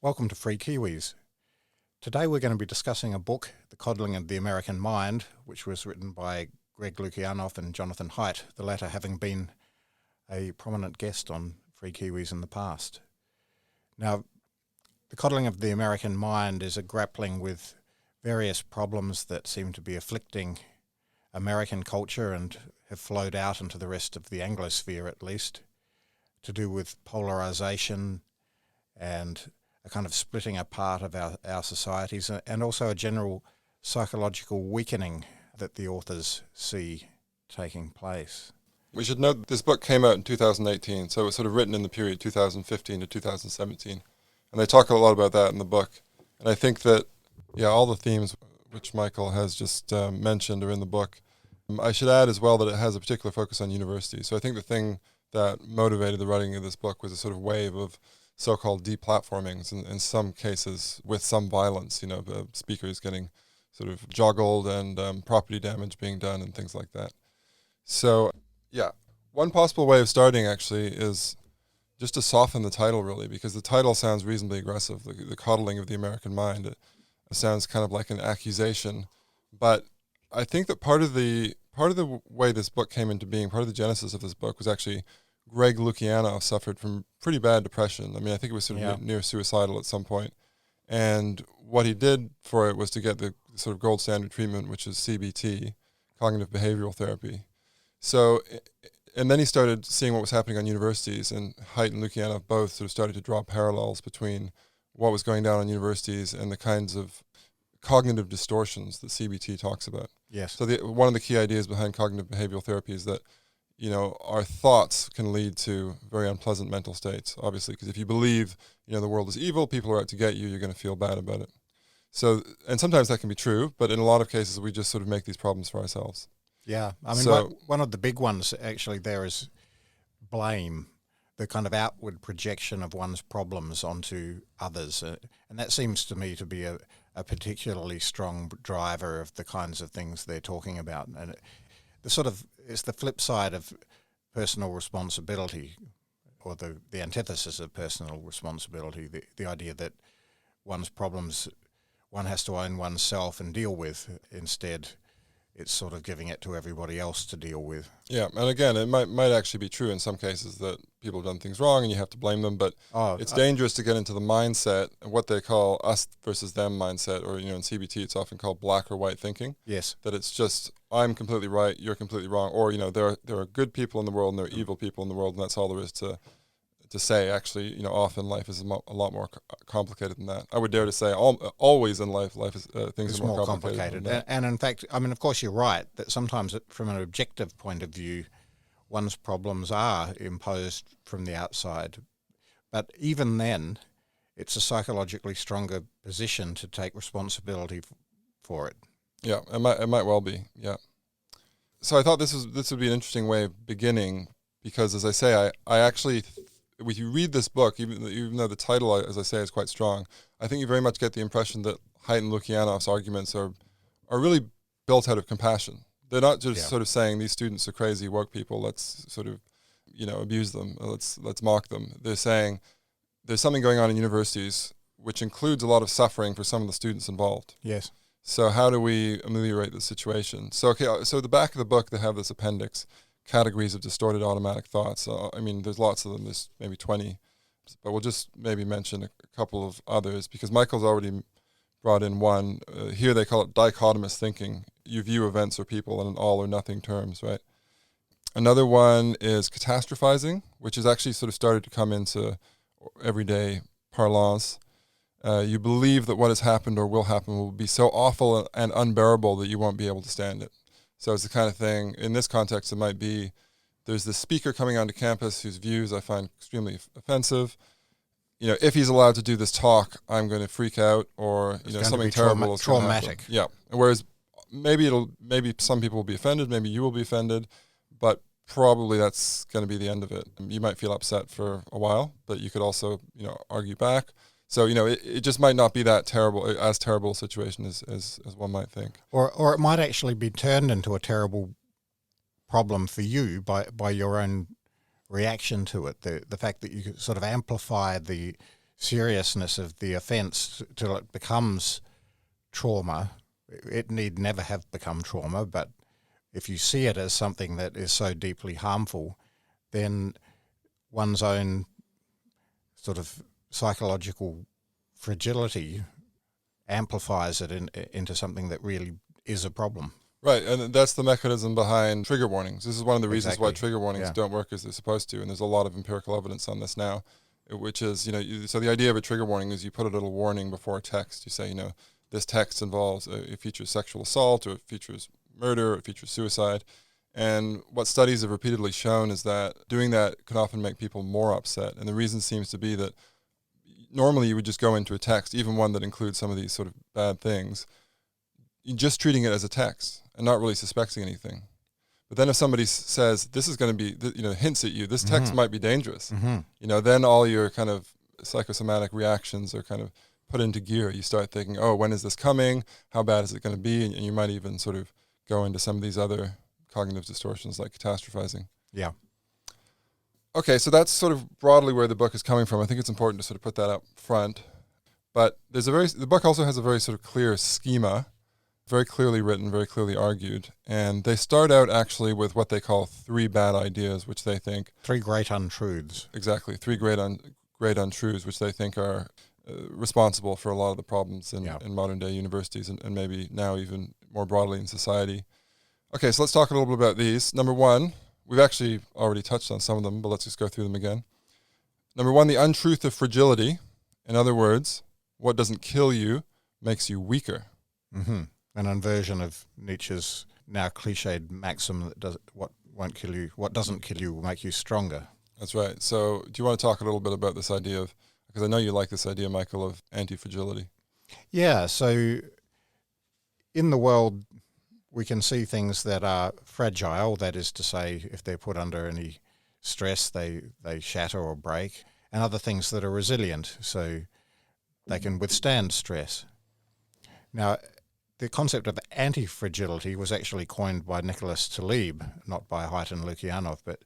Welcome to Free Kiwis. Today we're going to be discussing a book, The Coddling of the American Mind, which was written by Lukianoff and Jonathan Haidt, the latter having been a prominent guest on Free Kiwis in the past. Now, The Coddling of the American Mind is a grappling with various problems that seem to be afflicting American culture and have flowed out into the rest of the Anglosphere at least, to do with polarization and a kind of splitting apart of our societies, and also a general psychological weakening that the authors see taking place. We should note that this book came out in 2018, so it was sort of written in the period 2015 to 2017. And they talk a lot about that in the book. And I think that, all the themes which Michael has just mentioned are in the book. I should add as well that it has a particular focus on universities. So I think the thing that motivated the writing of this book was a sort of wave of so-called deplatformings, in some cases with some violence, the speakers getting sort of joggled and property damage being done and things like that. So, one possible way of starting actually is just to soften the title really, because the title sounds reasonably aggressive, the coddling of the American mind. It sounds kind of like an accusation, but I think that part of the way this book came into being, part of the genesis of this book was actually Haidt and Lukianoff suffered from pretty bad depression. I mean, I think it was sort of near suicidal at some point. And what he did for it was to get the sort of gold standard treatment, which is CBT, cognitive behavioral therapy. So, and then he started seeing what was happening on universities, and Haidt and Lukianoff both sort of started to draw parallels between what was going down on universities and the kinds of cognitive distortions that CBT talks about. Yes. So one of the key ideas behind cognitive behavioral therapy is that our thoughts can lead to very unpleasant mental states, obviously, because if you believe, the world is evil, people are out to get you, you're going to feel bad about it. So, and sometimes that can be true, but in a lot of cases, we just sort of make these problems for ourselves. Yeah. I mean, one of the big ones actually there is blame, the kind of outward projection of one's problems onto others. And that seems to me to be a particularly strong driver of the kinds of things they're talking about. And it's the flip side of personal responsibility, or the antithesis of personal responsibility, the idea that one's problems one has to own oneself and deal with. Instead, it's sort of giving it to everybody else to deal with. Yeah, and again, it might actually be true in some cases that people have done things wrong and you have to blame them, but it's dangerous to get into the mindset, what they call us versus them mindset, or in CBT it's often called black or white thinking. Yes. That it's just, I'm completely right, you're completely wrong, or there are good people in the world and there are evil people in the world, and that's all there is to say. Actually, often life is a lot more complicated than that. I would dare to say always in life is things are more complicated. And in fact, I mean, of course, you're right that sometimes from an objective point of view, one's problems are imposed from the outside. But even then, it's a psychologically stronger position to take responsibility for it. Yeah, it might well be. Yeah. So I thought this would be an interesting way of beginning, because as I say, I actually. If you read this book, even though the title, as I say, is quite strong, I think you very much get the impression that Haidt and Lukianoff's arguments are really built out of compassion. They're not just sort of saying these students are crazy woke people, let's sort of abuse them, let's mock them. They're saying there's something going on in universities which includes a lot of suffering for some of the students involved. Yes. So how do we ameliorate the situation? So at the back of the book they have this appendix, categories of distorted automatic thoughts. I mean, there's lots of them. There's maybe 20, but we'll just maybe mention a couple of others, because Michael's already brought in one. Here they call it dichotomous thinking. You view events or people in all or nothing terms, right? Another one is catastrophizing, which has actually sort of started to come into everyday parlance. You believe that what has happened or will happen will be so awful and unbearable that you won't be able to stand it. So it's the kind of thing, in this context, it might be, there's this speaker coming onto campus whose views I find extremely offensive. If he's allowed to do this talk, I'm going to freak out, or something terrible is traumatic. Yeah. Whereas maybe some people will be offended, maybe you will be offended, but probably that's going to be the end of it. You might feel upset for a while, but you could also argue back. So, it just might not be that as terrible a situation as one might think. Or it might actually be turned into a terrible problem for you by your own reaction to it. The fact that you sort of amplify the seriousness of the offence till it becomes trauma. It need never have become trauma, but if you see it as something that is so deeply harmful, then one's own sort of psychological fragility amplifies it into something that really is a problem. Right, and that's the mechanism behind trigger warnings. This is one of the reasons why trigger warnings Yeah. don't work as they're supposed to, and there's a lot of empirical evidence on this now, which is, so the idea of a trigger warning is you put a little warning before a text. You say, this text involves, it features sexual assault, or it features murder, or it features suicide. And what studies have repeatedly shown is that doing that can often make people more upset. And the reason seems to be that normally you would just go into a text, even one that includes some of these sort of bad things, just treating it as a text and not really suspecting anything. But then if somebody says, this is going to be, hints at you, this text might be dangerous, then all your kind of psychosomatic reactions are kind of put into gear. You start thinking, oh, when is this coming? How bad is it going to be? And you might even sort of go into some of these other cognitive distortions like catastrophizing. Yeah. Okay, so that's sort of broadly where the book is coming from. I think it's important to sort of put that up front. But the book also has a very sort of clear schema, very clearly written, very clearly argued. And they start out actually with what they call 3 bad ideas, which they think... 3 great untruths. Exactly, 3 great untruths, which they think are responsible for a lot of the problems in modern day universities and maybe now even more broadly in society. Okay, so let's talk a little bit about these. Number 1, we've actually already touched on some of them, but let's just go through them again. Number 1, the untruth of fragility. In other words, what doesn't kill you makes you weaker. Mm-hmm. An inversion of Nietzsche's now cliched maxim that what doesn't kill you will make you stronger. That's right. So do you want to talk a little bit about this idea of, because I know you like this idea, Michael, of anti-fragility. Yeah, so in the world we can see things that are fragile, that is to say, if they're put under any stress, they shatter or break, and other things that are resilient, so they can withstand stress. Now, the concept of anti-fragility was actually coined by Nicholas Taleb, not by Haidt and Lukianoff, but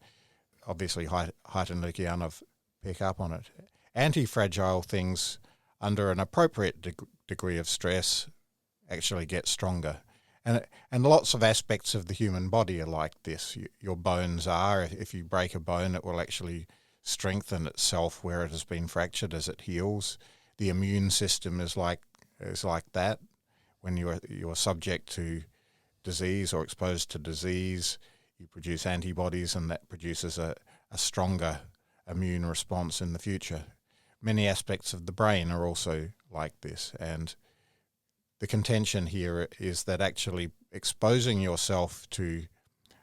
obviously Haidt and Lukianoff pick up on it. Anti-fragile things under an appropriate degree of stress actually get stronger. And lots of aspects of the human body are like this. Your bones are, if you break a bone, it will actually strengthen itself where it has been fractured as it heals. The immune system is like that. When you're subject to disease or exposed to disease, you produce antibodies, and that produces a stronger immune response in the future. Many aspects of the brain are also like this, and the contention here is that actually exposing yourself to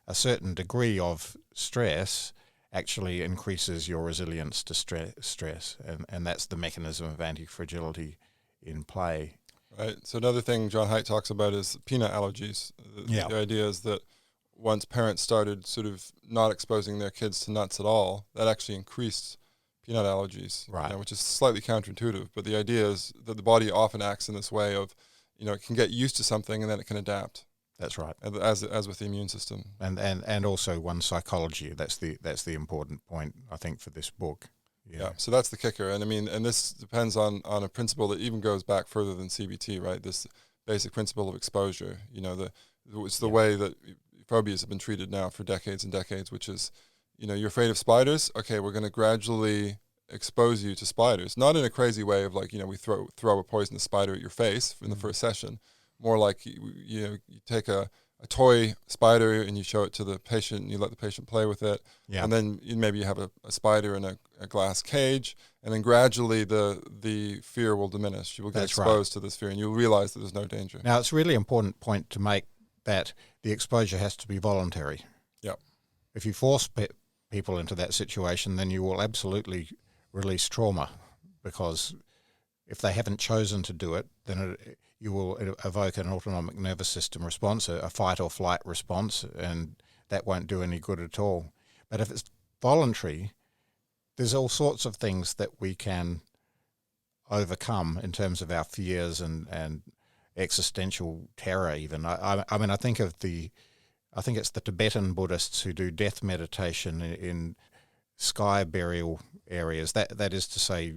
a certain degree of stress actually increases your resilience to stress, and that's the mechanism of anti-fragility in play. Right. So another thing John Haidt talks about is peanut allergies. The idea is that once parents started sort of not exposing their kids to nuts at all, that actually increased peanut allergies, right? Which is slightly counterintuitive. But the idea is that the body often acts in this way of, it can get used to something and then it can adapt. That's right. As with the immune system. And also one's psychology. That's the important point, I think, for this book. Yeah, so that's the kicker. And I mean, and this depends on a principle that even goes back further than CBT, right? This basic principle of exposure. It's the way that phobias have been treated now for decades and decades, which is, you're afraid of spiders. Okay, we're going to gradually expose you to spiders. Not in a crazy way of like, we throw a poisonous spider at your face in the first session. More like, you take a toy spider and you show it to the patient and you let the patient play with it. Yeah. And then maybe you have a spider in a glass cage, and then gradually the fear will diminish. You will get exposed to this fear and you'll realize that there's no danger. Now, it's a really important point to make that the exposure has to be voluntary. Yeah. If you force people into that situation, then you will absolutely release trauma, because if they haven't chosen to do it, then you will evoke an autonomic nervous system response, a fight or flight response, and that won't do any good at all. But if it's voluntary, there's all sorts of things that we can overcome in terms of our fears and existential terror even. I mean, I think it's the Tibetan Buddhists who do death meditation in sky burial areas. That is to say,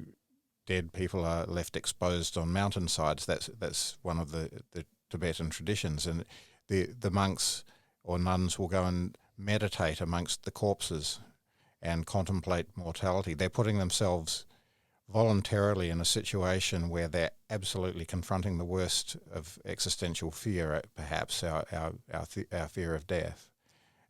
dead people are left exposed on mountainsides. That's one of the Tibetan traditions, and the monks or nuns will go and meditate amongst the corpses and contemplate mortality. They're putting themselves voluntarily in a situation where they're absolutely confronting the worst of existential fear, perhaps our fear of death,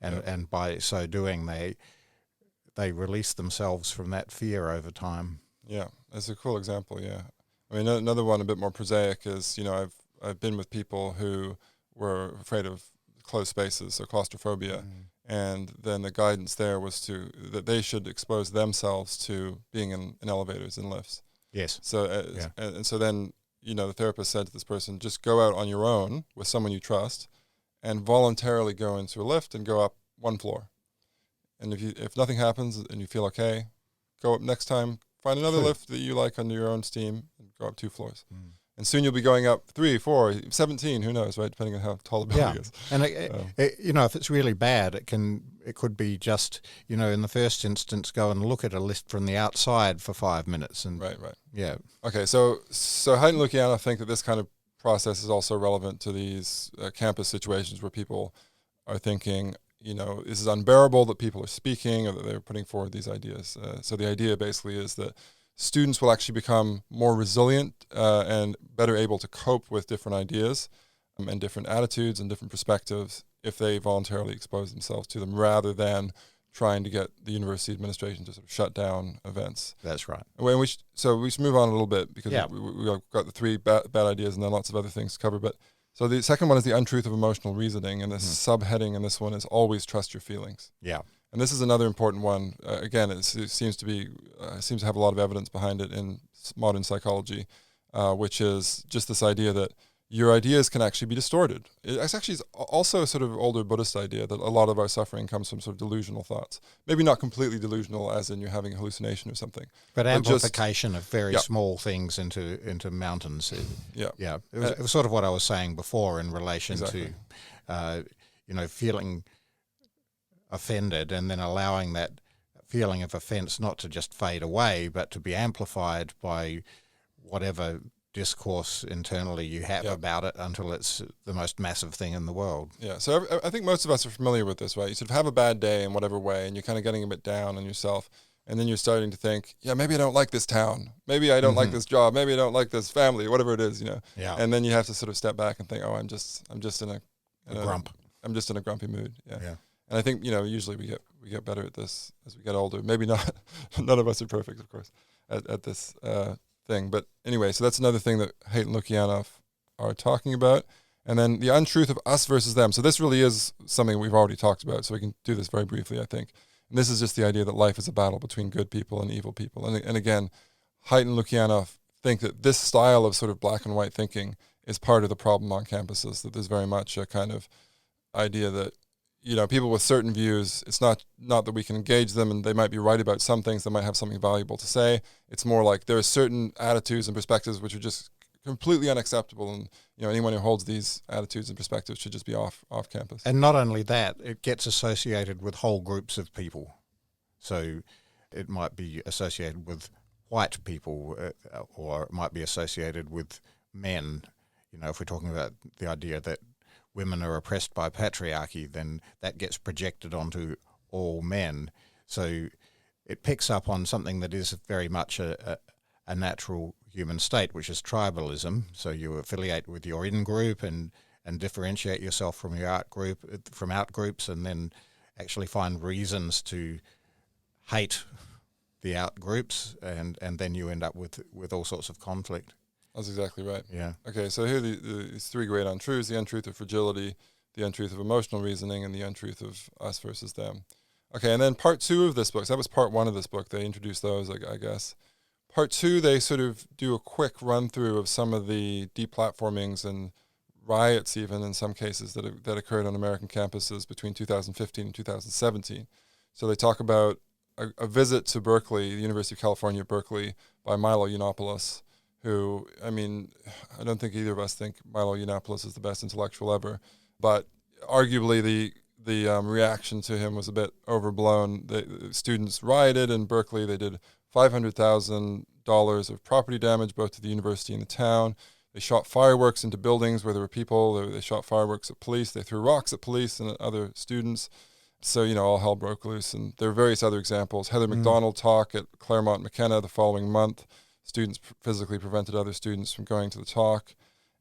and by so doing they release themselves from that fear over time. Yeah, that's a cool example. Yeah, I mean another one a bit more prosaic is, you know, I've been with people who were afraid of closed spaces, so claustrophobia. And then the guidance there was that they should expose themselves to being in elevators and lifts. Yes. So and so then, you know, the therapist said to this person, just go out on your own with someone you trust and voluntarily go into a lift and go up one floor. And if nothing happens and you feel okay, go up next time, find another lift that you like under your own steam and go up 2 floors. And soon you'll be going up 3, 4, 17, who knows, right? Depending on how tall the building is. And you know, if it's really bad, it could be just, you know, in the first instance, go and look at a list from the outside for 5 minutes. And right. Yeah. Okay, so Haidt and Lukianoff think that this kind of process is also relevant to these campus situations where people are thinking, you know, this is unbearable that people are speaking or that they're putting forward these ideas. So the idea basically is that students will actually become more resilient and better able to cope with different ideas and different attitudes and different perspectives if they voluntarily expose themselves to them, rather than trying to get the university administration to sort of shut down events. That's right. And we should move on a little bit, because we've got the 3 bad ideas and then lots of other things to cover. But so the second one is the untruth of emotional reasoning, and the subheading in this one is always trust your feelings. Yeah. And this is another important one. Again, it seems to have a lot of evidence behind it in modern psychology, which is just this idea that your ideas can actually be distorted. It's actually also a sort of older Buddhist idea that a lot of our suffering comes from sort of delusional thoughts. Maybe not completely delusional, as in you're having a hallucination or something. But amplification of very small things into mountains. It was sort of what I was saying before in relation to, you know, feeling offended and then allowing that feeling of offence not to just fade away, but to be amplified by whatever discourse internally you have about it until it's the most massive thing in the world. Yeah, so I think most of us are familiar with this, right? You sort of have a bad day in whatever way, and you're kind of getting a bit down on yourself, and then you're starting to think, yeah, maybe I don't like this town, maybe I don't like this job, maybe I don't like this family, whatever it is, you know. Yeah. And then you have to sort of step back and think, oh, I'm just in a grump. I'm just in a grumpy mood. Yeah. And I think, you know, usually we get better at this as we get older. Maybe not. None of us are perfect, of course, at this thing. But anyway, so that's another thing that Haidt and Lukianoff are talking about. And then the untruth of us versus them. So this really is something we've already talked about, so we can do this very briefly, I think. And this is just the idea that life is a battle between good people and evil people. And again, Haidt and Lukianoff think that this style of sort of black and white thinking is part of the problem on campuses, that there's very much a kind of idea that, you know, people with certain views, it's not that we can engage them and they might be right about some things, they might have something valuable to say. It's more like there are certain attitudes and perspectives which are just completely unacceptable, and, you know, anyone who holds these attitudes and perspectives should just be off campus. And not only that, it gets associated with whole groups of people. So it might be associated with white people, or it might be associated with men. You know, if we're talking about the idea that women are oppressed by patriarchy, then that gets projected onto all men. So it picks up on something that is very much a natural human state, which is tribalism. So you affiliate with your in-group and differentiate yourself from your out-groups, and then actually find reasons to hate the out-groups, and then you end up with all sorts of conflict. That's exactly right. Yeah. Okay, so here are these 3 great untruths: the untruth of fragility, the untruth of emotional reasoning, and the untruth of us versus them. Okay, and then part 2 of this book, so that was part 1 of this book, they introduced those, I guess. Part 2, they sort of do a quick run-through of some of the deplatformings and riots, even in some cases, that occurred on American campuses between 2015 and 2017. So they talk about a visit to Berkeley, the University of California at Berkeley, by Milo Yiannopoulos, who, I mean, I don't think either of us think Milo Yiannopoulos is the best intellectual ever, but arguably the reaction to him was a bit overblown. The students rioted in Berkeley. They did $500,000 of property damage, both to the university and the town. They shot fireworks into buildings where there were people. They shot fireworks at police. They threw rocks at police and at other students. So, all hell broke loose. And there are various other examples. Heather McDonald talk at Claremont McKenna the following month. Students physically prevented other students from going to the talk.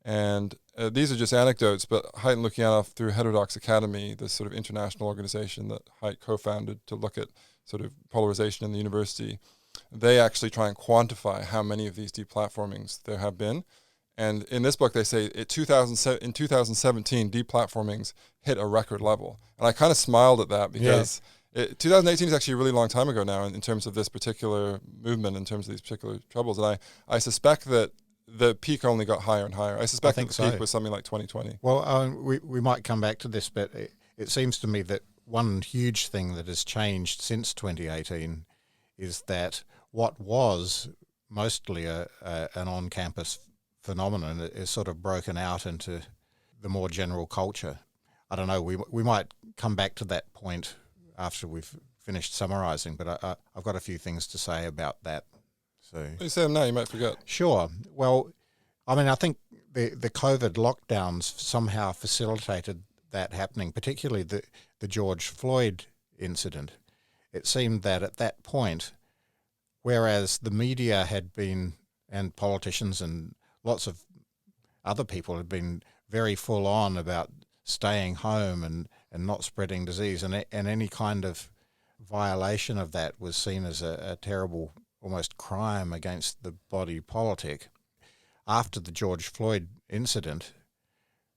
And these are just anecdotes, but Haidt and Lukianoff, through Heterodox Academy, this sort of international organization that Haidt co-founded to look at sort of polarization in the university, they actually try and quantify how many of these deplatformings there have been. And in this book, they say in 2017, deplatformings hit a record level. And I kind of smiled at that because 2018 is actually a really long time ago now in terms of this particular movement, in terms of these particular troubles. And I suspect that the peak only got higher and higher. I suspect that the peak was something like 2020. Well, we might come back to this, but it seems to me that one huge thing that has changed since 2018 is that what was mostly an on-campus phenomenon is sort of broken out into the more general culture. I don't know, we might come back to that point after we've finished summarising, but I've got a few things to say about that. So you say them now, you might forget. Sure. Well, I mean, I think the COVID lockdowns somehow facilitated that happening, particularly the George Floyd incident. It seemed that at that point, whereas the media had been, and politicians and lots of other people had been very full on about staying home and not spreading disease, and any kind of violation of that was seen as a terrible, almost crime against the body politic. After the George Floyd incident,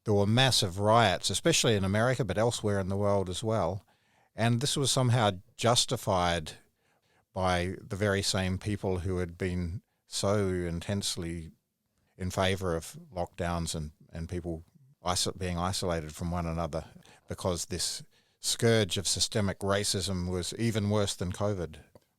there were massive riots, especially in America, but elsewhere in the world as well. And this was somehow justified by the very same people who had been so intensely in favour of lockdowns and people being isolated from one another, because this scourge of systemic racism was even worse than COVID.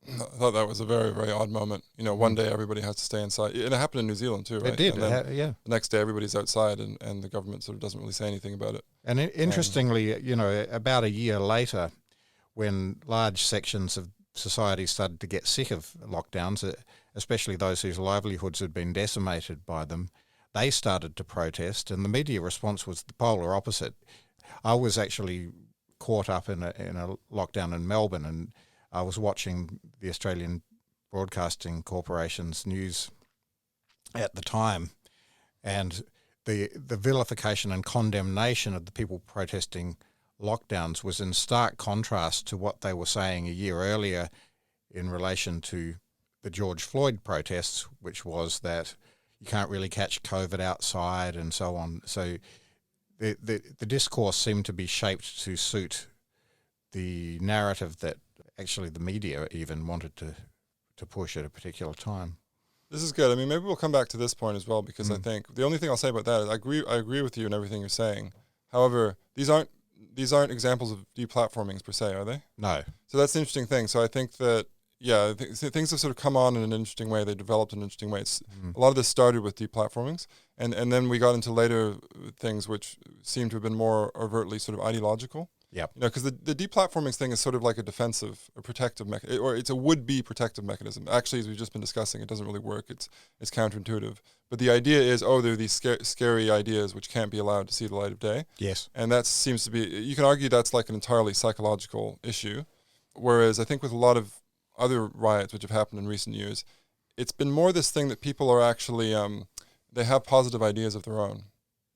I thought that was a very, very odd moment. One day everybody has to stay inside. And it happened in New Zealand too, right? It did, The next day everybody's outside and the government sort of doesn't really say anything about it. And interestingly, about a year later, when large sections of society started to get sick of lockdowns, especially those whose livelihoods had been decimated by them, they started to protest, and the media response was the polar opposite. I was actually caught up in a lockdown in Melbourne, and I was watching the Australian Broadcasting Corporation's news at the time, and the vilification and condemnation of the people protesting lockdowns was in stark contrast to what they were saying a year earlier in relation to the George Floyd protests, which was that you can't really catch COVID outside and so on. So the discourse seemed to be shaped to suit the narrative that actually the media even wanted to push at a particular time. This is good. I mean, maybe we'll come back to this point as well, because I think the only thing I'll say about that is I agree with you in everything you're saying. However, these aren't examples of deplatformings per se, are they? No. So that's the interesting thing. So I think that, things have sort of come on in an interesting way. They developed in an interesting way. A lot of this started with deplatformings, and then we got into later things which seem to have been more overtly sort of ideological. Yeah. Because the deplatformings thing is sort of like a protective mechanism, or it's a would-be protective mechanism. Actually, as we've just been discussing, it doesn't really work. It's counterintuitive. But the idea is, there are these scary ideas which can't be allowed to see the light of day. Yes. And that seems to be, you can argue that's like an entirely psychological issue. Whereas I think with a lot of other riots which have happened in recent years, it's been more this thing that people are actually, they have positive ideas of their own,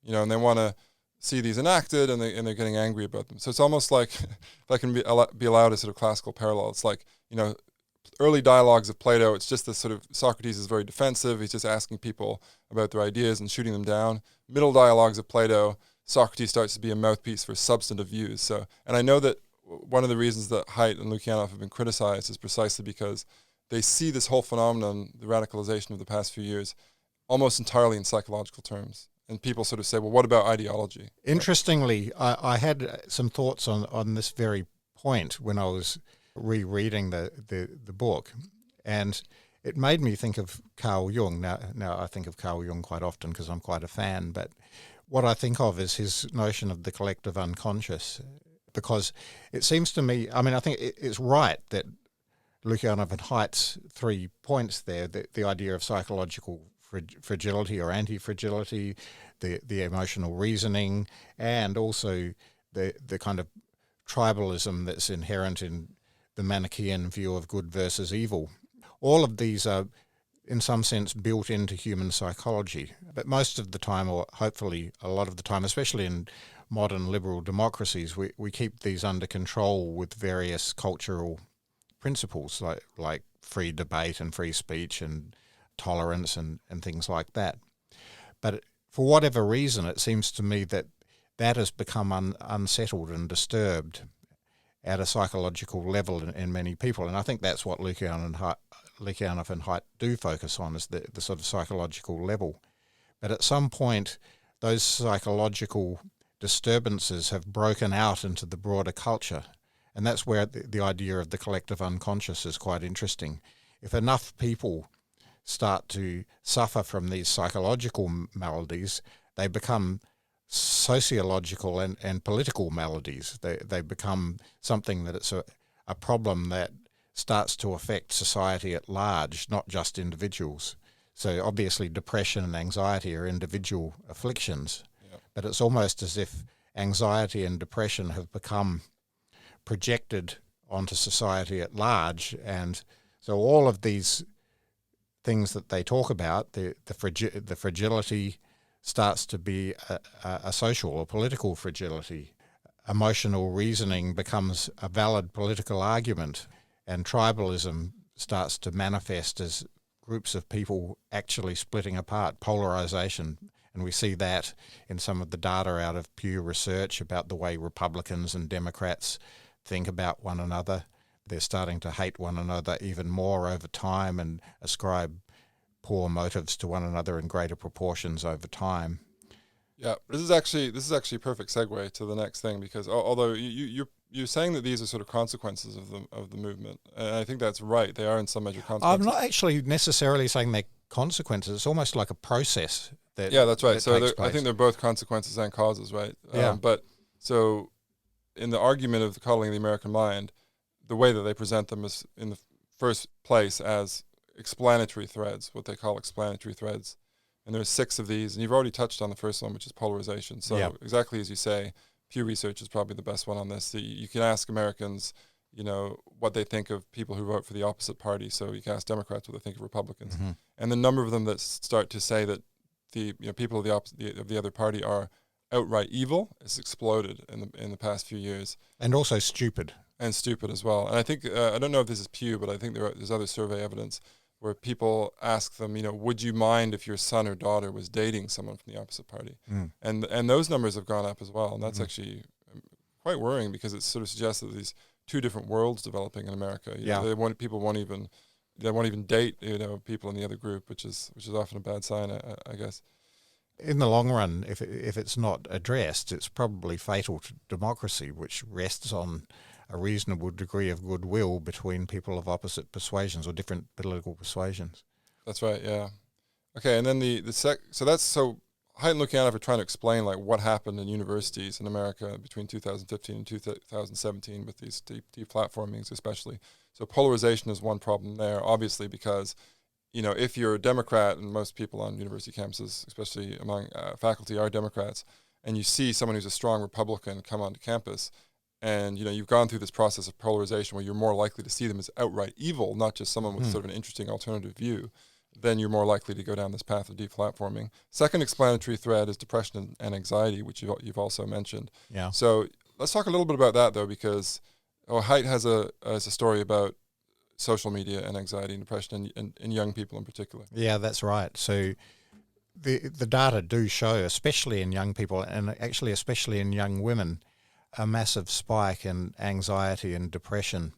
and they want to see these enacted, and they're getting angry about them. So it's almost like, if I can be allowed a sort of classical parallel, it's like, early dialogues of Plato, it's just this sort of, Socrates is very defensive, he's just asking people about their ideas and shooting them down. Middle dialogues of Plato, Socrates starts to be a mouthpiece for substantive views. So, and I know that one of the reasons that Haidt and Lukianoff have been criticized is precisely because they see this whole phenomenon, the radicalization of the past few years, almost entirely in psychological terms. And people sort of say, well, what about ideology? Interestingly, I had some thoughts on this very point when I was rereading the book, and it made me think of Carl Jung. Now I think of Carl Jung quite often because I'm quite a fan, but what I think of is his notion of the collective unconscious, because it seems to me, I mean, I think it's right that Lukianoff and Haidt's 3 points there, the idea of psychological fragility or anti-fragility, the emotional reasoning, and also the kind of tribalism that's inherent in the Manichaean view of good versus evil. All of these are, in some sense, built into human psychology. But most of the time, or hopefully a lot of the time, especially in modern liberal democracies, we keep these under control with various cultural principles like free debate and free speech and tolerance and things like that. But for whatever reason, it seems to me that has become unsettled and disturbed at a psychological level in many people. And I think that's what Lukianoff and Haidt do focus on, is the sort of psychological level. But at some point, those psychological disturbances have broken out into the broader culture. And that's where the idea of the collective unconscious is quite interesting. If enough people start to suffer from these psychological maladies, they become sociological and political maladies. They become something that it's a problem that starts to affect society at large, not just individuals. So obviously depression and anxiety are individual afflictions, but it's almost as if anxiety and depression have become projected onto society at large. And so all of these things that they talk about, the fragility starts to be a social or political fragility. Emotional reasoning becomes a valid political argument, and tribalism starts to manifest as groups of people actually splitting apart, polarization. And we see that in some of the data out of Pew Research about the way Republicans and Democrats think about one another. They're starting to hate one another even more over time and ascribe poor motives to one another in greater proportions over time. Yeah, this is actually a perfect segue to the next thing, because although you're saying that these are sort of consequences of the movement, and I think that's right. They are in some measure consequences. I'm not actually necessarily saying they're consequences. It's almost like a process. That's right. So I think they're both consequences and causes, right? Yeah. But so in the argument of Coddling the American mind, the way that they present them is in the first place as explanatory threads, what they call explanatory threads. And there's 6 of these, and you've already touched on the first one, which is polarization. So exactly as you say, Pew Research is probably the best one on this. So you can ask Americans, what they think of people who vote for the opposite party. So you can ask Democrats what they think of Republicans. Mm-hmm. And the number of them that start to say that the people of the other party are outright evil has exploded in the past few years. And also stupid. And stupid as well. And I think, I don't know if this is Pew, but I think there's other survey evidence where people ask them, would you mind if your son or daughter was dating someone from the opposite party? Mm. And those numbers have gone up as well. And that's actually quite worrying, because it sort of suggests that these 2 different worlds developing in America. People won't even date, people in the other group, which is often a bad sign, I guess. In the long run, if it's not addressed, it's probably fatal to democracy, which rests on a reasonable degree of goodwill between people of opposite persuasions or different political persuasions. That's right, yeah. Okay, and then so Haidt and Lukianoff are trying to explain what happened in universities in America between 2015 and 2017 with these deplatformings especially. So polarization is one problem there, obviously, because if you're a Democrat, and most people on university campuses, especially among faculty, are Democrats, and you see someone who's a strong Republican come onto campus, and you've gone through this process of polarization where you're more likely to see them as outright evil, not just someone with sort of an interesting alternative view, then you're more likely to go down this path of deplatforming. Second explanatory thread is depression and anxiety, which you've also mentioned. Yeah. So let's talk a little bit about that, though, because Haidt has a story about social media and anxiety and depression in young people in particular. Yeah, that's right. So the data do show, especially in young people, and actually especially in young women, a massive spike in anxiety and depression,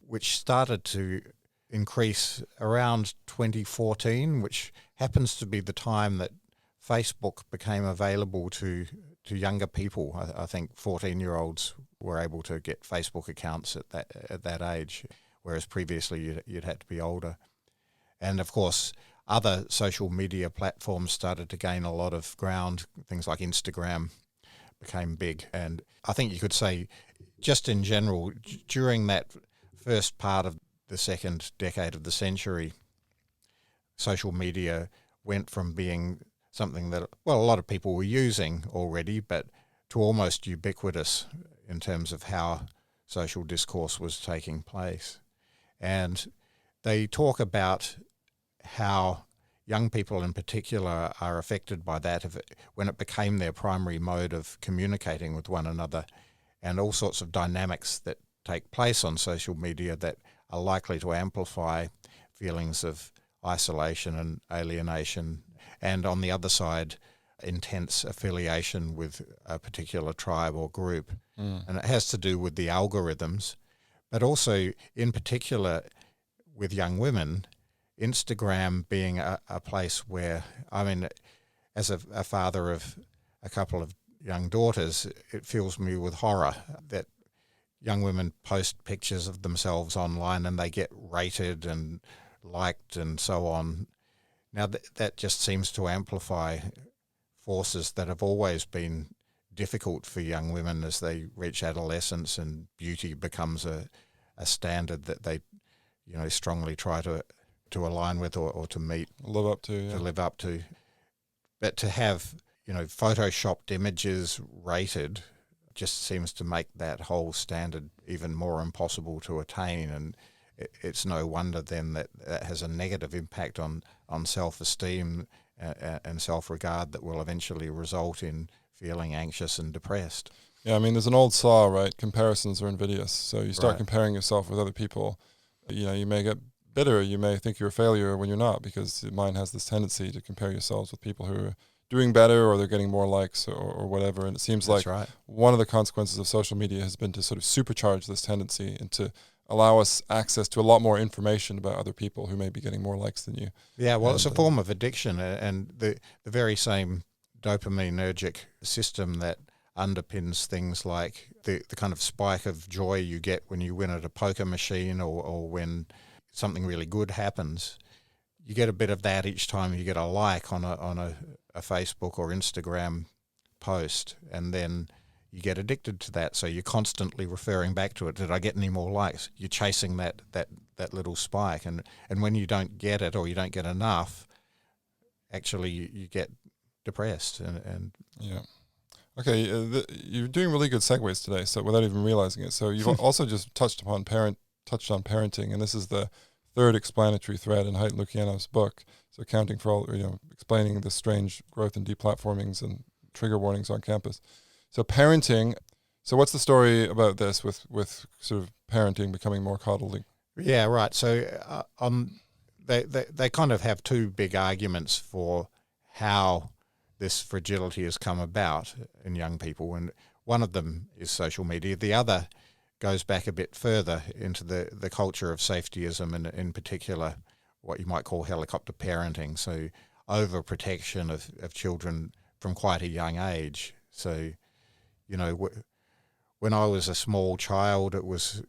which started to increase around 2014, which happens to be the time that Facebook became available to younger people. I think 14-year-olds were able to get Facebook accounts at that age, whereas previously you'd had to be older. And of course, other social media platforms started to gain a lot of ground. Things like Instagram became big. And I think you could say, just in general, during that first part of the second decade of the century, social media went from being something that, well, a lot of people were using already, but to almost ubiquitous in terms of how social discourse was taking place. And they talk about how young people in particular are affected by that when it became their primary mode of communicating with one another, and all sorts of dynamics that take place on social media that are likely to amplify feelings of isolation and alienation, and on the other side, intense affiliation with a particular tribe or group. And it has to do with the algorithms, but also in particular with young women, Instagram being a place where, I mean, as a father of a couple of young daughters, it fills me with horror that young women post pictures of themselves online and they get rated and liked and so on. Now that just seems to amplify forces that have always been difficult for young women as they reach adolescence and beauty becomes a standard that they, strongly try to align with or to meet, live up to. Yeah. To live up to. But to have, photoshopped images rated just seems to make that whole standard even more impossible to attain, and it's no wonder then that has a negative impact on self-esteem and self-regard that will eventually result in feeling anxious and depressed. Yeah, I mean, there's an old saw, right? Comparisons are invidious. So you start Right. comparing yourself with other people. You may get bitter. You may think you're a failure when you're not, because the mind has this tendency to compare yourselves with people who are doing better or they're getting more likes or whatever. And it seems That's like right. one of the consequences of social media has been to sort of supercharge this tendency and to allow us access to a lot more information about other people who may be getting more likes than you. Yeah, well, it's a form of addiction, and the very same dopaminergic system that underpins things like the kind of spike of joy you get when you win at a poker machine or when something really good happens. You get a bit of that each time you get a like on a Facebook or Instagram post, and then you get addicted to that. So you're constantly referring back to it. Did I get any more likes? You're chasing that little spike, and when you don't get it or you don't get enough, actually you get depressed and yeah. Okay, you're doing really good segues today, so without even realizing it. So you've also just touched on parenting, and this is the third explanatory thread in Haidt and Lukianoff's book. So accounting for all, explaining the strange growth in deplatformings and trigger warnings on campus. So parenting. So what's the story about this with sort of parenting becoming more coddling? Yeah, right. So they kind of have two big arguments for how this fragility has come about in young people, and one of them is social media. The other goes back a bit further into the culture of safetyism, and in particular what you might call helicopter parenting, so overprotection of children from quite a young age. So, when I was a small child, it was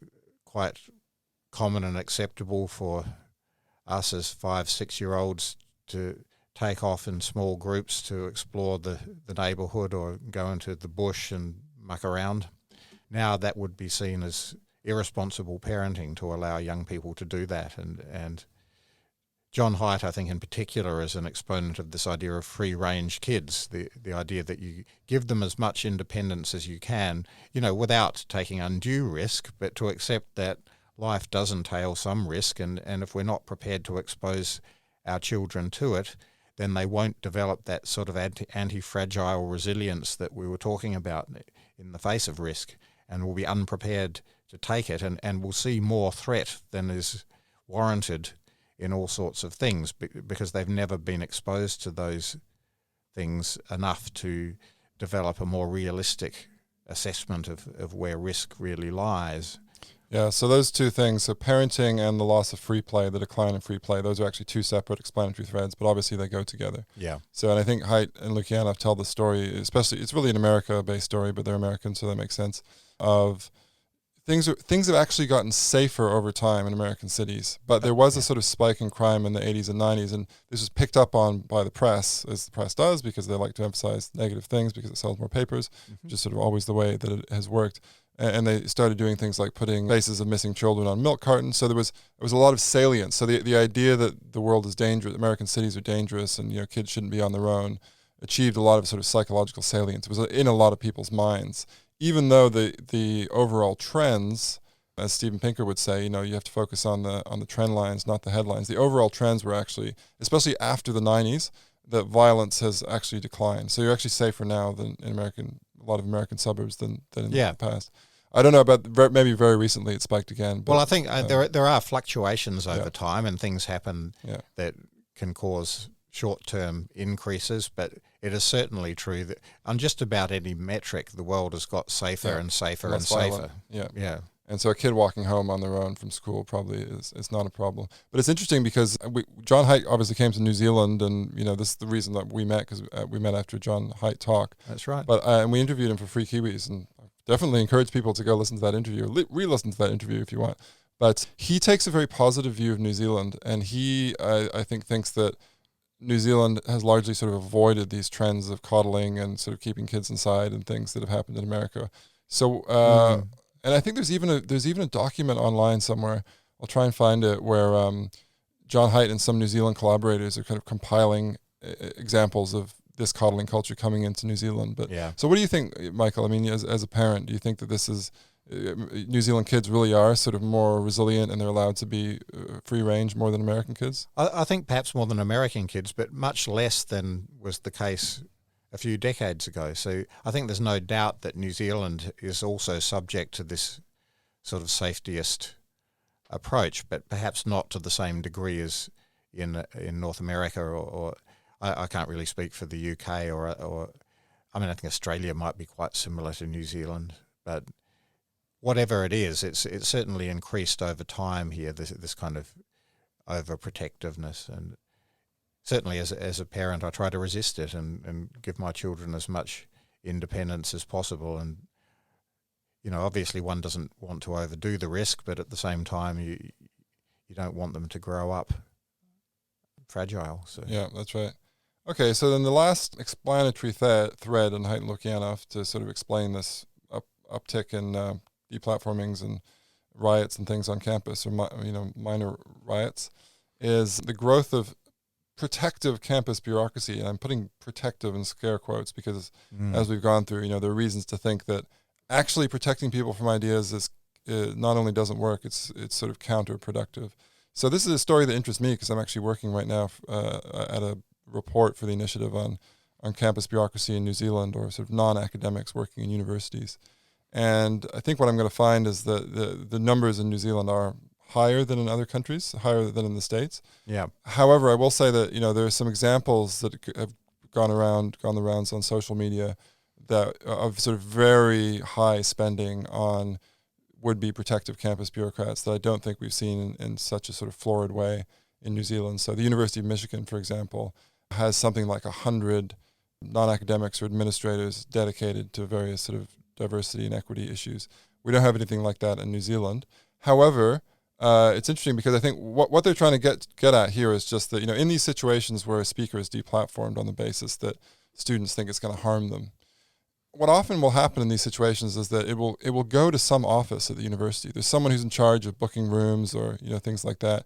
quite common and acceptable for us as 5-6-year-olds to take off in small groups to explore the neighbourhood or go into the bush and muck around. Now that would be seen as irresponsible parenting to allow young people to do that. And John Haidt, I think in particular, is an exponent of this idea of free-range kids, the idea that you give them as much independence as you can, without taking undue risk, but to accept that life does entail some risk, and if we're not prepared to expose our children to it, then they won't develop that sort of anti-fragile resilience that we were talking about in the face of risk, and will be unprepared to take it, and will see more threat than is warranted in all sorts of things because they've never been exposed to those things enough to develop a more realistic assessment of where risk really lies. Yeah, so those two things, so parenting and the loss of free play, the decline in free play, those are actually two separate explanatory threads, but obviously they go together. Yeah. So, and I think Haidt and Lukianoff tell the story, especially, it's really an America-based story, but they're American, so that makes sense, of things have actually gotten safer over time in American cities, but there was a sort of spike in crime in the 80s and 90s, and this was picked up on by the press, as the press does, because they like to emphasize negative things because it sells more papers, which is sort of always the way that it has worked. and they started doing things like putting faces of missing children on milk cartons. So there was a lot of salience. So the idea that the world is dangerous, American cities are dangerous, and kids shouldn't be on their own, achieved a lot of sort of psychological salience. It was in a lot of people's minds, even though the overall trends, as Steven Pinker would say, you have to focus on the trend lines, not the headlines. The overall trends were actually, especially after the 90s, that violence has actually declined. So you're actually safer now than in a lot of American suburbs than in the past. I don't know about maybe very recently it spiked again. But, well, I think there are fluctuations over time, and things happen that can cause short-term increases, but it is certainly true that on just about any metric, the world has got safer and safer and safer. Yeah. And so a kid walking home on their own from school probably is not a problem. But it's interesting because John Haidt obviously came to New Zealand, and this is the reason that we met, because we met after John Haidt talk. That's right. But and we interviewed him for Free Kiwis, and I definitely encourage people to go listen to that interview, or re-listen to that interview if you want. But he takes a very positive view of New Zealand, and he, I think, thinks that New Zealand has largely sort of avoided these trends of coddling and sort of keeping kids inside and things that have happened in America. So. And I think there's even a document online somewhere. I'll try and find it, where John Haidt and some New Zealand collaborators are kind of compiling examples of this coddling culture coming into New Zealand. But so, what do you think, Michael? I mean, as a parent, do you think that this is New Zealand kids really are sort of more resilient and they're allowed to be free range more than American kids? I think perhaps more than American kids, but much less than was the case a few decades ago. So I think there's no doubt that New Zealand is also subject to this sort of safetyist approach, but perhaps not to the same degree as in North America, or I can't really speak for the UK or I mean, I think Australia might be quite similar to New Zealand, but whatever it is, it's certainly increased over time here, this kind of overprotectiveness. And certainly as a parent, I try to resist it and give my children as much independence as possible. And, obviously one doesn't want to overdo the risk, but at the same time, you don't want them to grow up fragile. So. Yeah, that's right. Okay, so then the last explanatory thread in Haidt and Lukianoff to sort of explain this uptick in deplatformings and riots and things on campus, or minor riots, is the growth of protective campus bureaucracy. And I'm putting protective in scare quotes because as we've gone through, there are reasons to think that actually protecting people from ideas is not only doesn't work, it's sort of counterproductive. So this is a story that interests me because I'm actually working right now at a report for the initiative on campus bureaucracy in New Zealand, or sort of non-academics working in universities. And I think what I'm going to find is that the numbers in New Zealand are higher than in other countries, higher than in the States. Yeah. However, I will say that there are some examples that have gone the rounds on social media that of sort of very high spending on would-be protective campus bureaucrats that I don't think we've seen in such a sort of florid way in New Zealand. So the University of Michigan, for example, has something like 100 non-academics or administrators dedicated to various sort of diversity and equity issues. We don't have anything like that in New Zealand. However, it's interesting because I think what they're trying to get at here is just that, in these situations where a speaker is deplatformed on the basis that students think it's going to harm them, what often will happen in these situations is that it will go to some office at the university. There's someone who's in charge of booking rooms or things like that.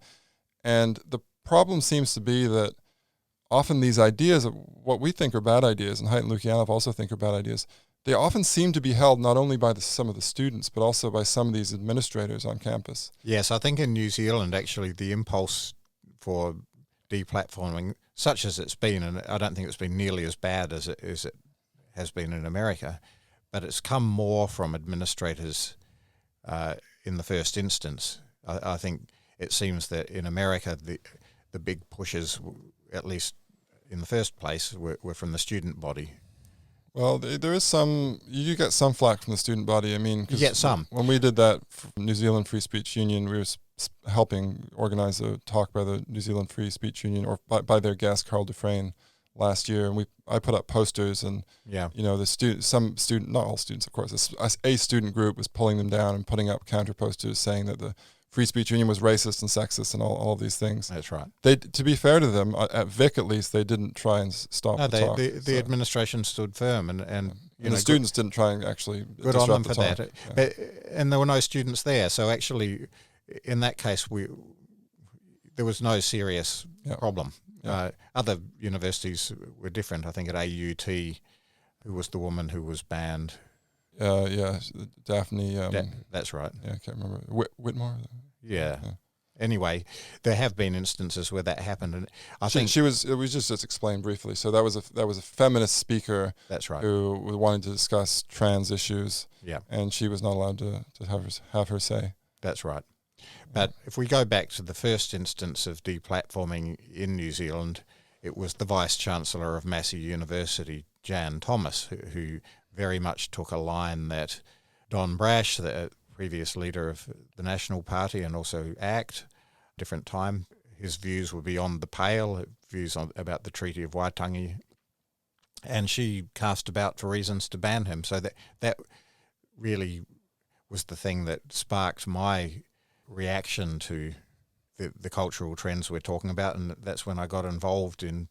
And the problem seems to be that often these ideas, what we think are bad ideas, and Haidt and Lukianoff also think are bad ideas, they often seem to be held not only by some of the students, but also by some of these administrators on campus. Yes, I think in New Zealand, actually, the impulse for deplatforming, such as it's been, and I don't think it's been nearly as bad as it has been in America, but it's come more from administrators in the first instance. I think it seems that in America, the big pushes, at least in the first place, were from the student body. Well, there is you get some flack from the student body. I mean, you get some. When we did that for New Zealand Free Speech Union, we were helping organize a talk by the New Zealand Free Speech Union, or by their guest, Carl Dufresne, last year. And I put up posters, and some student, not all students, of course, a student group was pulling them down and putting up counter posters saying that the Free Speech Union was racist and sexist and all of these things. That's right. They, to be fair to them, at Vic at least, they didn't try and stop the talk. The administration stood firm, and the students didn't try and actually good on them for talk. that. Yeah. And there were no students there, so actually, in that case, there was no serious problem. Yeah. Other universities were different. I think at AUT, who was the woman who was banned? Daphne. That's right. Yeah, I can't remember. Whitmore? Yeah. Anyway, there have been instances where that happened, and I think it was just explained briefly. So that was a feminist speaker. That's right. Who was wanting to discuss trans issues. Yeah. And she was not allowed to have her say. That's right. But if we go back to the first instance of deplatforming in New Zealand, it was the Vice-Chancellor of Massey University, Jan Thomas, who very much took a line that Don Brash, the previous leader of the National Party and also ACT, different time, his views were beyond the pale, views about the Treaty of Waitangi, and she cast about for reasons to ban him. So that really was the thing that sparked my reaction to the cultural trends we're talking about, and that's when I got involved in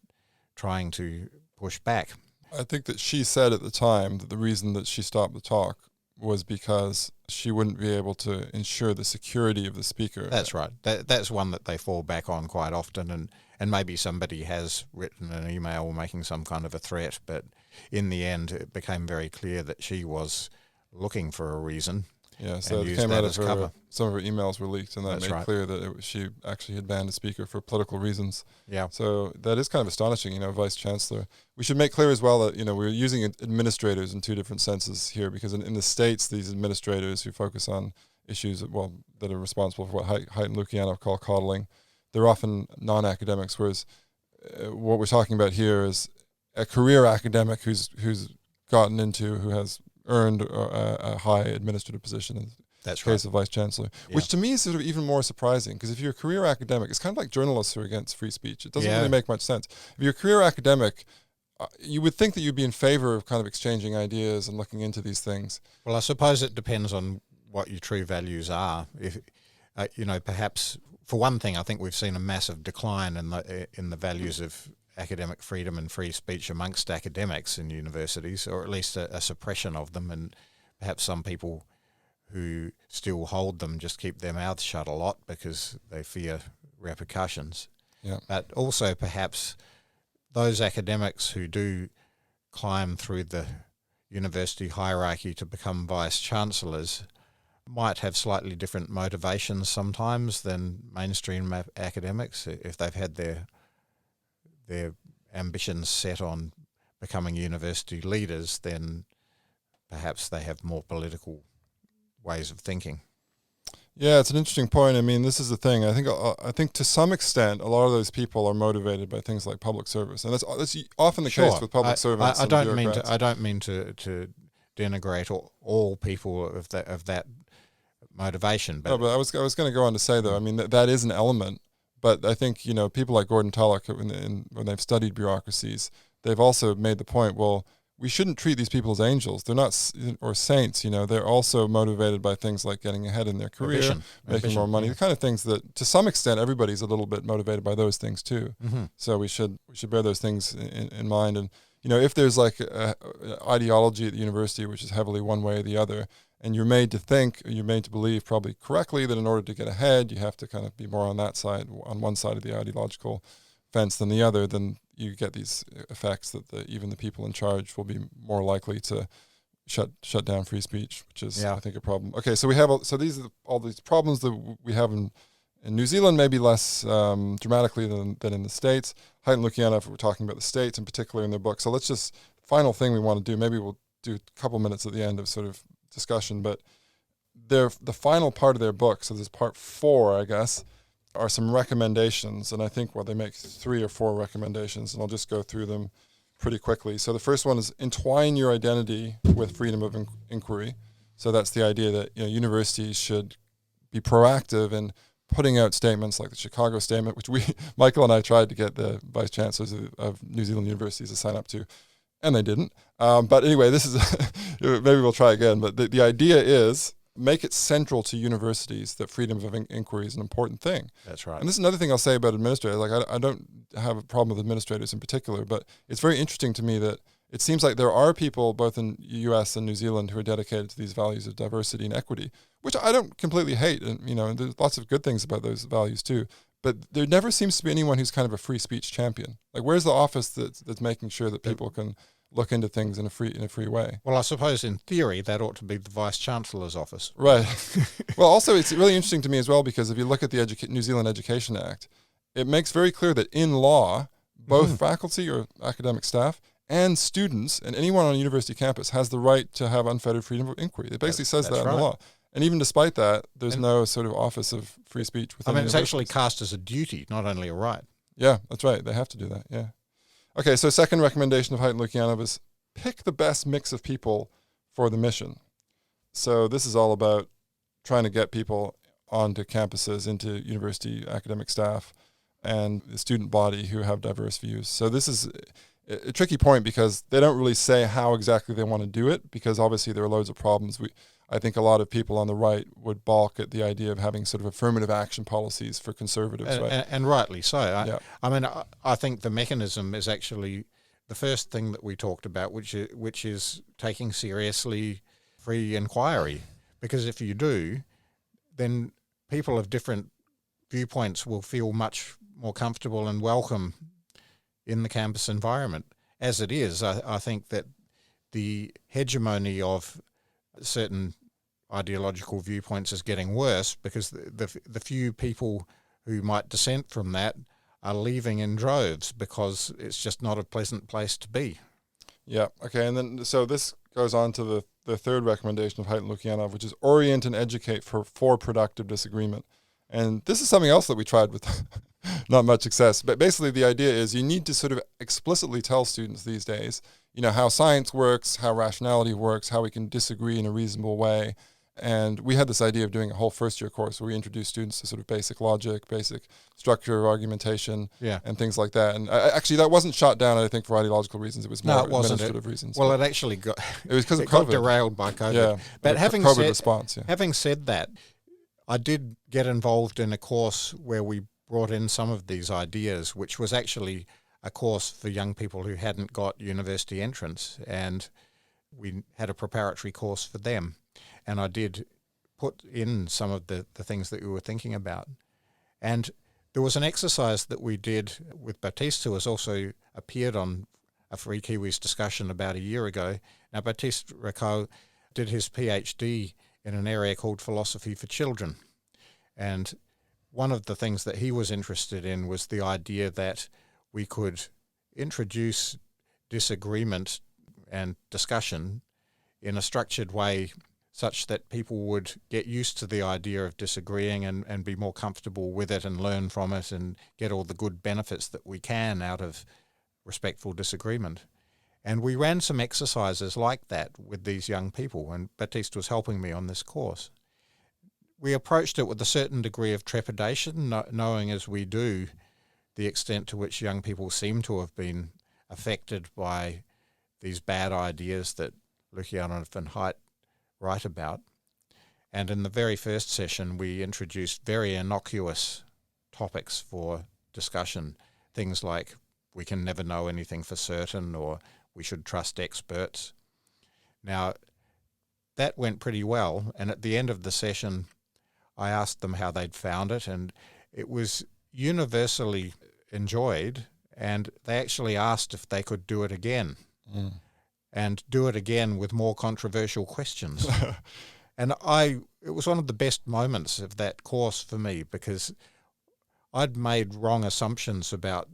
trying to push back. I think that she said at the time that the reason that she stopped the talk was because she wouldn't be able to ensure the security of the speaker. That's right. That's one that they fall back on quite often, and maybe somebody has written an email making some kind of a threat, but in the end it became very clear that she was looking for a reason. Yeah, so it came out of her, some of her emails were leaked, and that made clear that she actually had banned a speaker for political reasons. Yeah. So that is kind of astonishing, Vice Chancellor. We should make clear as well that, we're using administrators in two different senses here, because in the States, these administrators who focus on issues, that are responsible for what Haidt and Lukianoff call coddling, they're often non-academics, whereas what we're talking about here is a career academic who has earned a high administrative position in the case of Vice Chancellor, which to me is sort of even more surprising, because if you're a career academic, it's kind of like journalists who are against free speech. It doesn't really make much sense. If you're a career academic, you would think that you'd be in favor of kind of exchanging ideas and looking into these things. Well, I suppose it depends on what your true values are. If perhaps, for one thing, I think we've seen a massive decline in the values of academic freedom and free speech amongst academics in universities, or at least a suppression of them, and perhaps some people who still hold them just keep their mouths shut a lot because they fear repercussions. Yeah. But also perhaps those academics who do climb through the university hierarchy to become vice-chancellors might have slightly different motivations sometimes than mainstream academics. If they've had their ambitions set on becoming university leaders, then perhaps they have more political ways of thinking. Yeah, it's an interesting point. I mean, this is the thing. I think to some extent, a lot of those people are motivated by things like public service, and that's often the case with public servants. I don't mean to denigrate all people of that motivation. But no, but I was going to go on to say, though, I mean, that is an element. But I think, people like Gordon Tullock, when they've studied bureaucracies, they've also made the point, well, we shouldn't treat these people as angels. They're not, or saints, They're also motivated by things like getting ahead in their career, making more money, the kind of things that, to some extent, everybody's a little bit motivated by those things too. Mm-hmm. So we should bear those things in mind. And, if there's like an ideology at the university which is heavily one way or the other, and you're made to think, or you're made to believe probably correctly that in order to get ahead, you have to kind of be more on that side, on one side of the ideological fence than the other, then you get these effects that even the people in charge will be more likely to shut down free speech, which is, I think, a problem. Okay, so these are all these problems that we have in New Zealand, maybe less dramatically than in the States. Haidt and Lukianoff were talking about the States in particular in their book. So let's just, final thing we want to do, maybe we'll do a couple minutes at the end of sort of discussion, but the final part of their book, so there's part 4, I guess, are some recommendations, and I think they make 3 or 4 recommendations, and I'll just go through them pretty quickly. So the first one is entwine your identity with freedom of inquiry. So that's the idea that universities should be proactive in putting out statements like the Chicago Statement, which Michael and I tried to get the vice chancellors of New Zealand universities to sign up to, and they didn't. But anyway, this is maybe we'll try again. But the idea is make it central to universities that freedom of inquiry is an important thing. That's right. And this is another thing I'll say about administrators. Like, I don't have a problem with administrators in particular, but it's very interesting to me that it seems like there are people both in the US and New Zealand who are dedicated to these values of diversity and equity, which I don't completely hate. And, there's lots of good things about those values too. But there never seems to be anyone who's kind of a free speech champion. Like, where's the office that's making sure that people can look into things in a free way? Well, I suppose in theory that ought to be the Vice Chancellor's office. Right. Well, also it's really interesting to me as well, because if you look at the New Zealand Education Act, it makes very clear that in law, both faculty or academic staff and students and anyone on a university campus has the right to have unfettered freedom of inquiry. It basically says that in the law. And even despite that, there's no sort of office of free speech within it's actually cast as a duty, not only a right. Yeah, that's right. They have to do that, yeah. Okay, so second recommendation of Haidt and Lukianoff is pick the best mix of people for the mission. So this is all about trying to get people onto campuses, into university academic staff, and the student body who have diverse views. So this is a tricky point because they don't really say how exactly they want to do it, because obviously there are loads of problems. I think a lot of people on the right would balk at the idea of having sort of affirmative action policies for conservatives, right? And rightly so. I think the mechanism is actually the first thing that we talked about, which is taking seriously free inquiry. Because if you do, then people of different viewpoints will feel much more comfortable and welcome in the campus environment. As it is, I think that the hegemony of certain ideological viewpoints is getting worse, because the few people who might dissent from that are leaving in droves because it's just not a pleasant place to be. Yeah, okay, and then so this goes on to the third recommendation of Haidt and Lukianoff, which is orient and educate for productive disagreement. And this is something else that we tried with not much success. But basically the idea is you need to sort of explicitly tell students these days, how science works, how rationality works, how we can disagree in a reasonable way. And we had this idea of doing a whole first-year course where we introduced students to sort of basic logic, basic structure of argumentation, and things like that. And actually, that wasn't shot down, I think, for ideological reasons. It was more administrative reasons. Well, it actually got it was because of COVID. Got derailed by COVID. Yeah, but having said that, I did get involved in a course where we brought in some of these ideas, which was actually a course for young people who hadn't got university entrance, and we had a preparatory course for them. And I did put in some of the things that we were thinking about. And there was an exercise that we did with Baptiste, who has also appeared on a Free Kiwis discussion about a year ago. Now, Baptiste Racau did his PhD in an area called philosophy for children. And one of the things that he was interested in was the idea that we could introduce disagreement and discussion in a structured way, such that people would get used to the idea of disagreeing and be more comfortable with it and learn from it and get all the good benefits that we can out of respectful disagreement. And we ran some exercises like that with these young people, and Baptiste was helping me on this course. We approached it with a certain degree of trepidation, knowing as we do the extent to which young people seem to have been affected by these bad ideas that Lukianoff and Haidt write about. And in the very first session, we introduced very innocuous topics for discussion, things like we can never know anything for certain, or we should trust experts. Now, that went pretty well, and at the end of the session, I asked them how they'd found it, and it was universally enjoyed, and they actually asked if they could do it again. And do it again with more controversial questions. And it was one of the best moments of that course for me, because I'd made wrong assumptions about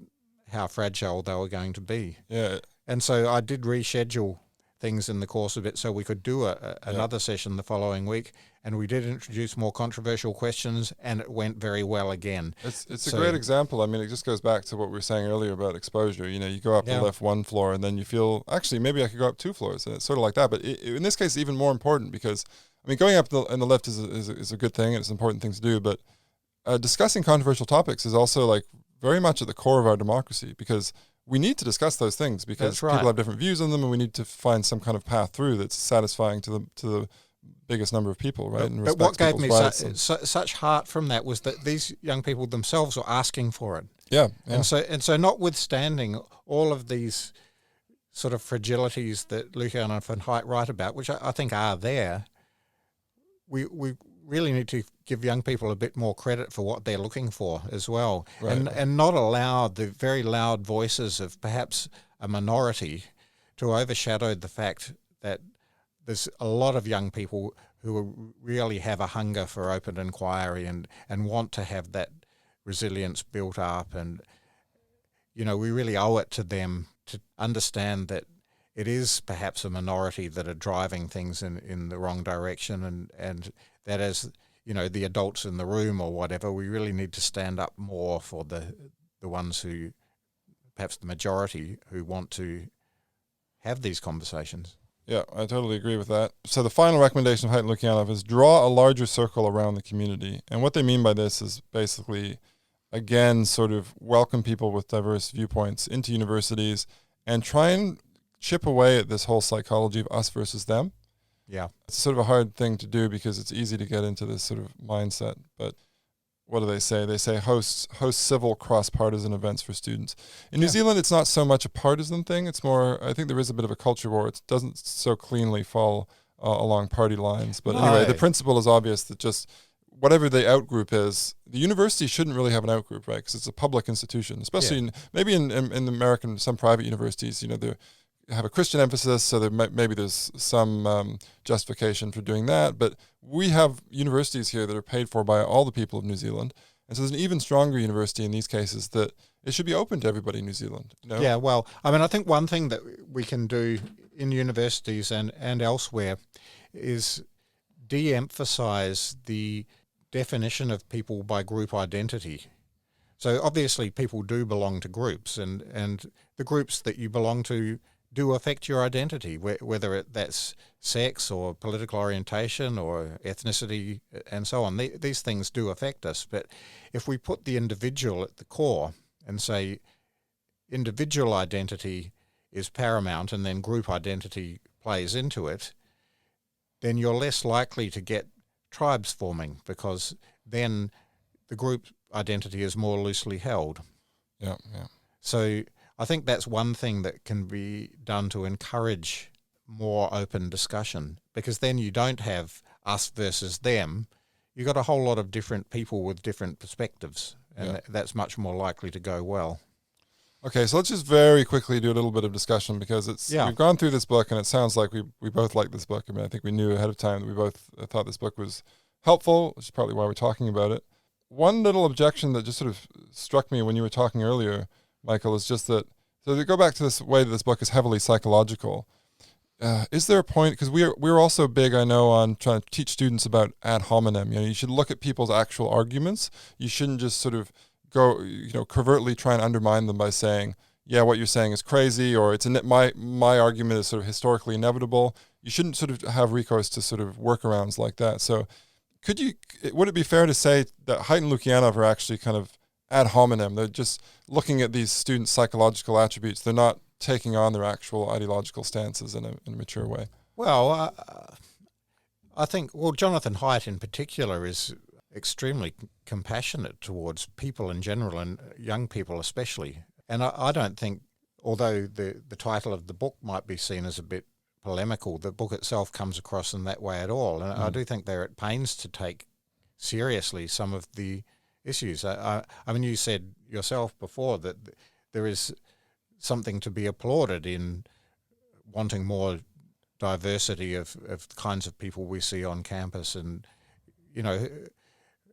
how fragile they were going to be. Yeah. And so I did reschedule things in the course a bit so we could do another session the following week, and we did introduce more controversial questions, and it went very well again. It's a great example. I mean, it just goes back to what we were saying earlier about exposure. You go up the lift one floor, and then you feel, actually, maybe I could go up 2 floors, and it's sort of like that. But in this case, it's even more important, because, I mean, going up in the lift is a good thing, and it's an important thing to do, but discussing controversial topics is also, like, very much at the core of our democracy, because we need to discuss those things, because people have different views on them, and we need to find some kind of path through that's satisfying to the biggest number of people, right? And but what respects gave me people's rights such heart from that was that these young people themselves were asking for it. Yeah. And so notwithstanding all of these sort of fragilities that Lukianoff and Haidt write about, which I think are there, we really need to give young people a bit more credit for what they're looking for as well, Right. and not allow the very loud voices of perhaps a minority to overshadow the fact that there's a lot of young people who really have a hunger for open inquiry and want to have that resilience built up. And, we really owe it to them to understand that it is perhaps a minority that are driving things in the wrong direction, and that as, the adults in the room or whatever, we really need to stand up more for the ones who, perhaps the majority, who want to have these conversations. Yeah, I totally agree with that. So the final recommendation of Haidt and Lukianoff is draw a larger circle around the community. And what they mean by this is basically, again, sort of welcome people with diverse viewpoints into universities and try and chip away at this whole psychology of us versus them. Yeah. It's sort of a hard thing to do because it's easy to get into this sort of mindset. But what do they say? They say host civil cross-partisan events for students. In New Zealand, it's not so much a partisan thing. It's more, I think there is a bit of a culture war. It doesn't so cleanly fall along party lines. But anyway, the principle is obvious that just whatever the outgroup is, the university shouldn't really have an outgroup, right? Because it's a public institution, especially maybe in American, some private universities, they have a Christian emphasis, so maybe there's some justification for doing that. But we have universities here that are paid for by all the people of New Zealand. And so there's an even stronger university in these cases that it should be open to everybody in New Zealand. Yeah, well, I think one thing that we can do in universities and elsewhere is de-emphasize the definition of people by group identity. So obviously people do belong to groups, and the groups that you belong to do affect your identity, whether that's sex or political orientation or ethnicity and so on. These things do affect us. But if we put the individual at the core and say individual identity is paramount and then group identity plays into it, then you're less likely to get tribes forming, because then the group identity is more loosely held. Yeah. So I think that's one thing that can be done to encourage more open discussion, because then you don't have us versus them. You've got a whole lot of different people with different perspectives, and that's much more likely to go well. Okay, so let's just very quickly do a little bit of discussion, because we've gone through this book and it sounds like we both like this book. I mean, I think we knew ahead of time that we both thought this book was helpful, which is partly why we're talking about it. One little objection that just sort of struck me when you were talking earlier, Michael, is just that, so to go back to this way that this book is heavily psychological, is there a point, because we're also big, I know, on trying to teach students about ad hominem. You should look at people's actual arguments. You shouldn't just sort of go, covertly try and undermine them by saying, yeah, what you're saying is crazy, or it's my argument is sort of historically inevitable. You shouldn't sort of have recourse to sort of workarounds like that. So would it be fair to say that Haidt and Lukianoff are actually kind of ad hominem? They're just looking at these students' psychological attributes. They're not taking on their actual ideological stances in a mature way. Well, I think, Jonathan Haidt in particular is extremely compassionate towards people in general, and young people especially. And I don't think, although the title of the book might be seen as a bit polemical, the book itself comes across in that way at all. And I do think they're at pains to take seriously some of the issues. I mean, you said yourself before that there is something to be applauded in wanting more diversity of the kinds of people we see on campus. And,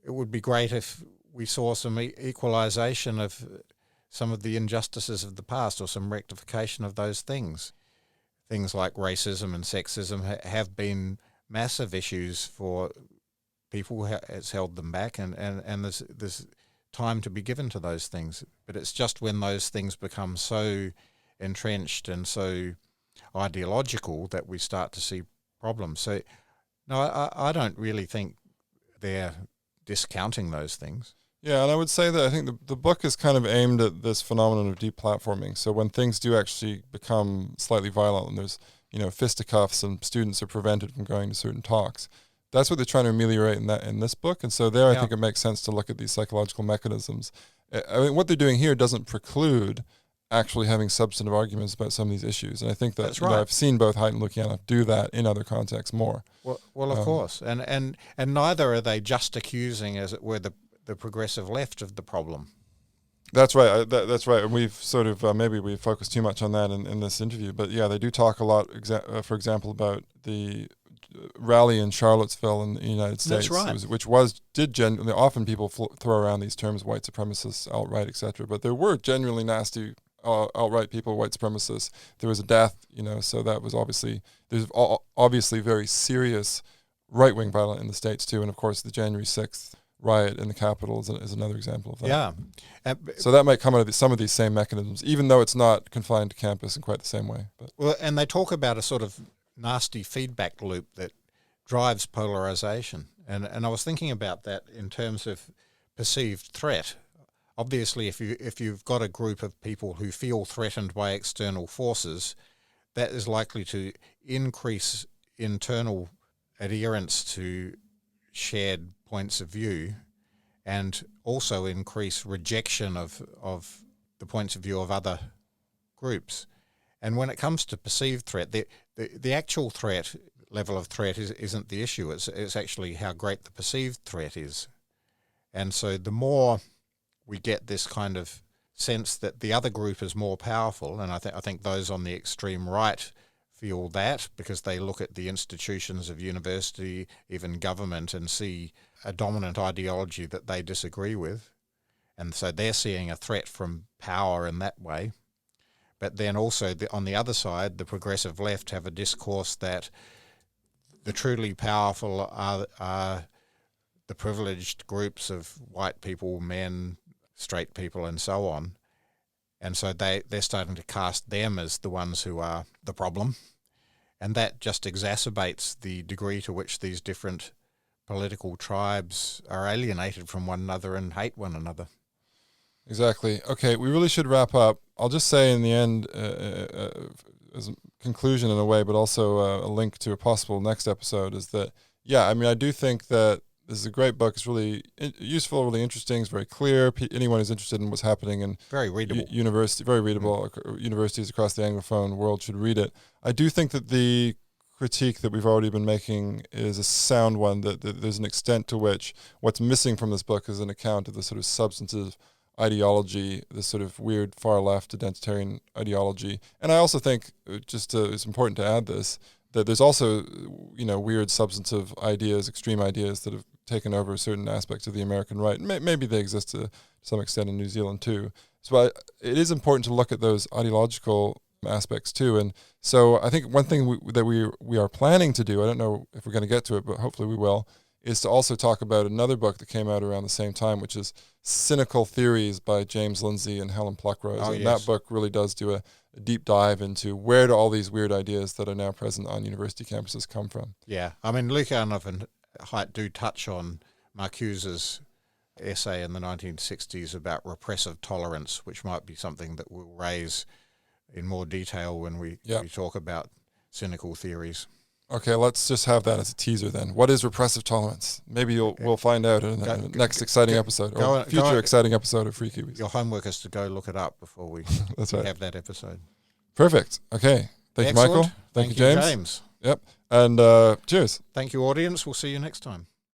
it would be great if we saw some equalisation of some of the injustices of the past, or some rectification of those things. Things like racism and sexism have been massive issues for people. It's held them back, and there's time to be given to those things. But it's just when those things become so entrenched and so ideological that we start to see problems. So, no, I don't really think they're discounting those things. Yeah, and I would say that I think the book is kind of aimed at this phenomenon of deplatforming. So when things do actually become slightly violent, and there's fisticuffs and students are prevented from going to certain talks. That's what they're trying to ameliorate in this book. And so I think it makes sense to look at these psychological mechanisms. I mean, what they're doing here doesn't preclude actually having substantive arguments about some of these issues. And I think that I've seen both Haidt and Lukianoff do that in other contexts more. Well, of course. And neither are they just accusing, as it were, the progressive left of the problem. That's right. That's right. And we've sort of, maybe we focused too much on that in this interview. But yeah, they do talk a lot, for example, about the rally in Charlottesville in the United States. That's right. Which did genuinely, often people throw around these terms, white supremacists, alt-right, etc. But there were genuinely nasty alt-right people, white supremacists. There was a death, so that was there's obviously very serious right-wing violence in the States too. And of course, the January 6th riot in the Capitol is another example of that. Yeah. So that might come out of some of these same mechanisms, even though it's not confined to campus in quite the same way. But. Well, and they talk about a sort of nasty feedback loop that drives polarization. And I was thinking about that in terms of perceived threat. Obviously, if you've got a group of people who feel threatened by external forces, that is likely to increase internal adherence to shared points of view and also increase rejection of the points of view of other groups. And when it comes to perceived threat, the actual threat level of threat isn't the issue. It's actually how great the perceived threat is. And so the more we get this kind of sense that the other group is more powerful, and I think those on the extreme right feel that because they look at the institutions of university, even government, and see a dominant ideology that they disagree with. And so they're seeing a threat from power in that way. But then also on the other side, the progressive left have a discourse that the truly powerful are the privileged groups of white people, men, straight people, and so on. And so they're starting to cast them as the ones who are the problem. And that just exacerbates the degree to which these different political tribes are alienated from one another and hate one another. Exactly. Okay, we really should wrap up. I'll just say in the end, as a conclusion in a way, but also a link to a possible next episode, is that, I do think that this is a great book. It's really useful, really interesting. It's very clear. Anyone who's interested in what's happening in very readable very readable universities across the Anglophone world should read it. I do think that the critique that we've already been making is a sound one, that there's an extent to which what's missing from this book is an account of the sort of substantive ideology, this sort of weird far left identitarian ideology. And I also think, it's important to add this, that there's also, weird substantive ideas, extreme ideas that have taken over certain aspects of the American right. Maybe they exist to some extent in New Zealand too. So it is important to look at those ideological aspects too. And so I think one thing that we are planning to do, I don't know if we're going to get to it, but hopefully we will, is to also talk about another book that came out around the same time, which is Cynical Theories by James Lindsay and Helen Pluckrose. Oh, and yes. that book really does do a deep dive into where do all these weird ideas that are now present on university campuses come from. Yeah, I mean, Lukianoff and Haidt do touch on Marcuse's essay in the 1960s about repressive tolerance, which might be something that we'll raise in more detail when we talk about cynical theories. Okay, let's just have that as a teaser then. What is repressive tolerance? Maybe we'll find out in the next exciting episode, or future exciting episode of Free Kiwis. Your homework is to go look it up before we That's right. have that episode. Perfect. Okay. Thank Excellent. you, Michael. Thank you, James. James. Yep. And cheers. Thank you, audience. We'll see you next time.